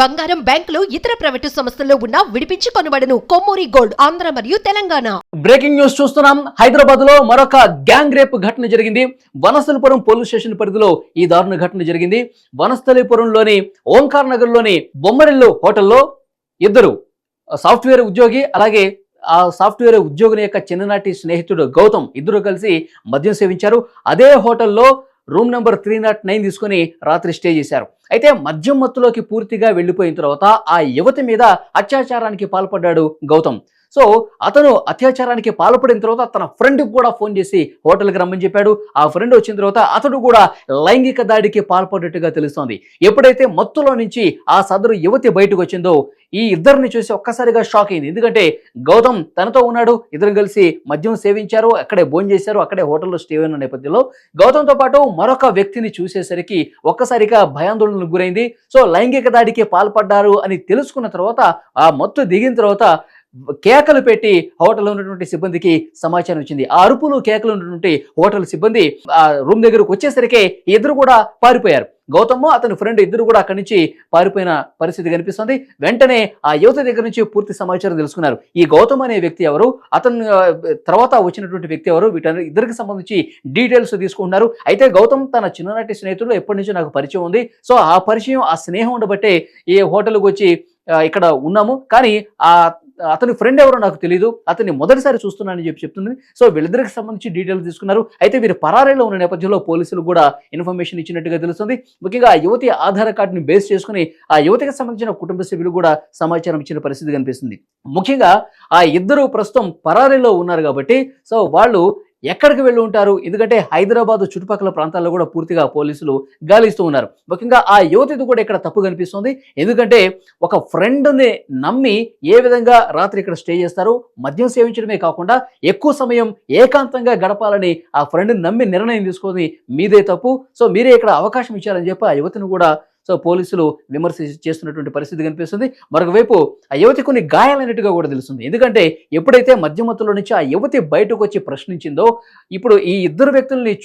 బంగారం, బ్యాంకులు, ఇతర ప్రైవేటు సంస్థల్లో ఉన్న విడిపించి కొనబడును. కొమ్మూరి గోల్డ్, ఆంధ్ర మరియు తెలంగాణ. బ్రేకింగ్ న్యూస్ చూస్తున్నాం. హైదరాబాద్ లో మరొక గ్యాంగ్ రేప్ ఘటన జరిగింది. వనస్థలిపురం పోలీస్ స్టేషన్ పరిధిలో ఈ దారుణ ఘటన జరిగింది. వనస్థలిపురంలోని ఓంకార్ నగర్ లోని బొమ్మరిల్లు హోటల్లో ఇద్దరు సాఫ్ట్వేర్ ఉద్యోగి, అలాగే ఆ సాఫ్ట్వేర్ ఉద్యోగుని యొక్క చిన్ననాటి స్నేహితుడు గౌతమ్ ఇద్దరు కలిసి మద్యం సేవించారు. అదే హోటల్లో రూమ్ నెంబర్ 309 తీసుకుని రాత్రి స్టే చేశారు. అయితే మద్యం మత్తులోకి పూర్తిగా వెళ్లిపోయిన తర్వాత ఆ యువతి మీద అత్యాచారానికి పాల్పడ్డాడు గౌతమ్. సో అతను అత్యాచారానికి పాల్పడిన తర్వాత తన ఫ్రెండ్కి కూడా ఫోన్ చేసి హోటల్కి రమ్మని చెప్పాడు. ఆ ఫ్రెండ్ వచ్చిన తర్వాత అతడు కూడా లైంగిక దాడికి పాల్పడ్డట్టుగా తెలుస్తోంది. ఎప్పుడైతే మత్తులో నుంచి ఆ సదరు యువతి బయటకు వచ్చిందో ఈ ఇద్దరిని చూసి ఒక్కసారిగా షాక్ అయింది. ఎందుకంటే గౌతమ్ తనతో ఉన్నాడు, ఇద్దరు కలిసి మద్యం సేవించారు, అక్కడే భోజనం చేశారు, అక్కడే హోటల్లో స్టే అయిన నేపథ్యంలో గౌతమ్తో పాటు మరొక వ్యక్తిని చూసేసరికి ఒక్కసారిగా భయాందోళనకు గురైంది. సో లైంగిక దాడికి పాల్పడ్డారు అని తెలుసుకున్న తర్వాత ఆ మత్తు దిగిన తర్వాత కేకలు పెట్టి హోటల్లో ఉన్నటువంటి సిబ్బందికి సమాచారం వచ్చింది. ఆ అరుపులు కేకలు ఉన్నటువంటి హోటల్ సిబ్బంది ఆ రూమ్ దగ్గరకు వచ్చేసరికి ఇద్దరు కూడా పారిపోయారు. గౌతమ్ అతని ఫ్రెండ్ ఇద్దరు కూడా అక్కడి నుంచి పారిపోయిన పరిస్థితి కనిపిస్తుంది. వెంటనే ఆ యువత దగ్గర నుంచి పూర్తి సమాచారం తెలుసుకున్నారు. ఈ గౌతమ్ అనే వ్యక్తి ఎవరు, అతను తర్వాత వచ్చినటువంటి వ్యక్తి ఎవరు, వీటి ఇద్దరికి సంబంధించి డీటెయిల్స్ తీసుకుంటున్నారు. అయితే గౌతమ్ తన చిన్ననాటి స్నేహితుడు ఎప్పటి నుంచో నాకు పరిచయం ఉంది. సో ఆ పరిచయం, ఆ స్నేహం ఉండబట్టే ఈ హోటల్కి వచ్చి ఇక్కడ ఉన్నాము, కానీ అతని ఫ్రెండ్ ఎవరో నాకు తెలియదు, అతన్ని మొదటిసారి చూస్తున్నానని చెప్తుంది. సో వీళ్ళిద్దరికి సంబంధించి డీటెయిల్స్ తీసుకున్నారు. అయితే వీరు పరారీలో ఉన్న నేపథ్యంలో పోలీసులు కూడా ఇన్ఫర్మేషన్ ఇచ్చినట్టుగా తెలుస్తుంది. ముఖ్యంగా ఆ యువతి ఆధార్ కార్డుని బేస్ చేసుకుని ఆ యువతికి సంబంధించిన కుటుంబ సభ్యులు కూడా సమాచారం ఇచ్చిన పరిస్థితి కనిపిస్తుంది. ముఖ్యంగా ఆ ఇద్దరు ప్రస్తుతం పరారీలో ఉన్నారు కాబట్టి సో వాళ్ళు ఎక్కడికి వెళ్ళి ఉంటారు, ఎందుకంటే హైదరాబాద్ చుట్టుపక్కల ప్రాంతాల్లో కూడా పూర్తిగా పోలీసులు గాలిస్తూ ఉన్నారు. ముఖ్యంగా ఆ యువతిది కూడా ఇక్కడ తప్పు కనిపిస్తుంది. ఎందుకంటే ఒక ఫ్రెండ్ని నమ్మి ఏ విధంగా రాత్రి ఇక్కడ స్టే చేస్తారు, మద్యం సేవించడమే కాకుండా ఎక్కువ సమయం ఏకాంతంగా గడపాలని ఆ ఫ్రెండ్ని నమ్మి నిర్ణయం తీసుకొని మీదే తప్పు, సో మీరే ఇక్కడ అవకాశం ఇచ్చారని చెప్పి ఆ యువతిని కూడా సో పోలీసులు విమర్శ చేస్తున్నటువంటి పరిస్థితి కనిపిస్తుంది. మరొకవైపు ఆ యువతి కొన్ని గాయాలైనట్టుగా కూడా తెలుస్తుంది. ఎందుకంటే ఎప్పుడైతే మధ్యమత్తులో నుంచి ఆ యువతి బయటకు వచ్చి ప్రశ్నించిందో ఇప్పుడు ఈ ఇద్దరు వ్యక్తుల్ని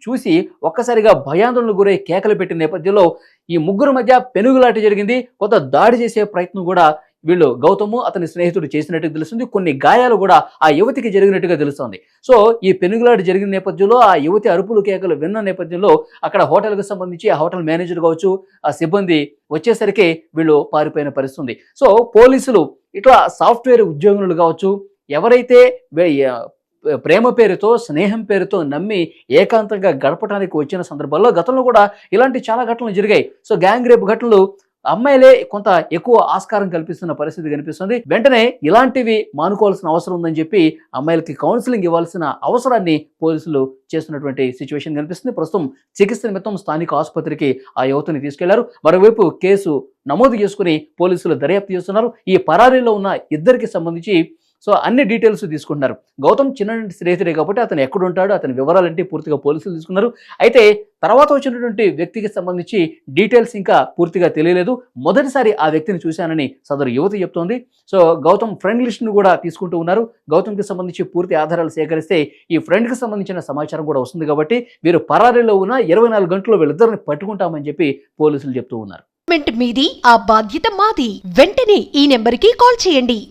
చూసి ఒక్కసారిగా భయాందోళనకు గురై కేకలు పెట్టిన నేపథ్యంలో ఈ ముగ్గురు మధ్య పెనుగులాట జరిగింది. కొంత దాడి చేసే ప్రయత్నం కూడా వీళ్ళు గౌతము అతని స్నేహితుడు చేసినట్టుగా తెలుస్తుంది. కొన్ని గాయాలు కూడా ఆ యువతికి జరిగినట్టుగా తెలుస్తోంది. సో ఈ పెనుగులాట జరిగిన నేపథ్యంలో ఆ యువతి అరుపులు కేకలు విన్న నేపథ్యంలో అక్కడ హోటల్కి సంబంధించి ఆ హోటల్ మేనేజర్ కావచ్చు, ఆ సిబ్బంది వచ్చేసరికి వీళ్ళు పారిపోయిన పరిస్థితి ఉంది. సో పోలీసులు ఇట్లా సాఫ్ట్వేర్ ఉద్యోగులు కావచ్చు, ఎవరైతే ప్రేమ పేరుతో స్నేహం పేరుతో నమ్మి ఏకాంతంగా గడపడానికి వచ్చిన సందర్భాల్లో గతంలో కూడా ఇలాంటి చాలా ఘటనలు జరిగాయి. సో గ్యాంగ్ రేప్ ఘటనలు అమ్మాయిలే కొంత ఎక్కువ ఆస్కారం కల్పిస్తున్న పరిస్థితి కనిపిస్తుంది. వెంటనే ఇలాంటివి మానుకోవాల్సిన అవసరం ఉందని చెప్పి అమ్మాయిలకి కౌన్సిలింగ్ ఇవ్వాల్సిన అవసరాన్ని పోలీసులు చేస్తున్నటువంటి సిచ్యువేషన్ కనిపిస్తుంది. ప్రస్తుతం చికిత్స నిమిత్తం స్థానిక ఆసుపత్రికి ఆ యువతిని తీసుకెళ్లారు. మరోవైపు కేసు నమోదు చేసుకుని పోలీసులు దర్యాప్తు చేస్తున్నారు. ఈ పరారీలో ఉన్న ఇద్దరికి సంబంధించి సో అన్ని డీటెయిల్స్ తీసుకుంటున్నారు. గౌతమ్ చిన్ననాటి స్నేహితుడే కాబట్టి అతను ఎక్కడుంటాడు, అతని వివరాలంటే పూర్తిగా పోలీసులు తీసుకున్నారు. అయితే తర్వాత వచ్చినటువంటి వ్యక్తికి సంబంధించి డీటెయిల్స్ ఇంకా పూర్తిగా తెలియలేదు. మొదటిసారి ఆ వ్యక్తిని చూశానని సదరు యువతి చెప్తోంది. సో గౌతమ్ ఫ్రెండ్ లిస్ట్ను కూడా తీసుకుంటూ ఉన్నారు. గౌతమ్కి సంబంధించి పూర్తి ఆధారాలు సేకరిస్తే ఈ ఫ్రెండ్కి సంబంధించిన సమాచారం కూడా వస్తుంది. కాబట్టి వీరు పరారీలో ఉన్న 24 గంటల్లో వీళ్ళిద్దరిని పట్టుకుంటామని చెప్పి పోలీసులు చెప్తూ ఉన్నారు. మీది, ఆ బాధ్యత మాది. వెంటనే ఈ నెంబర్కి కాల్ చేయండి.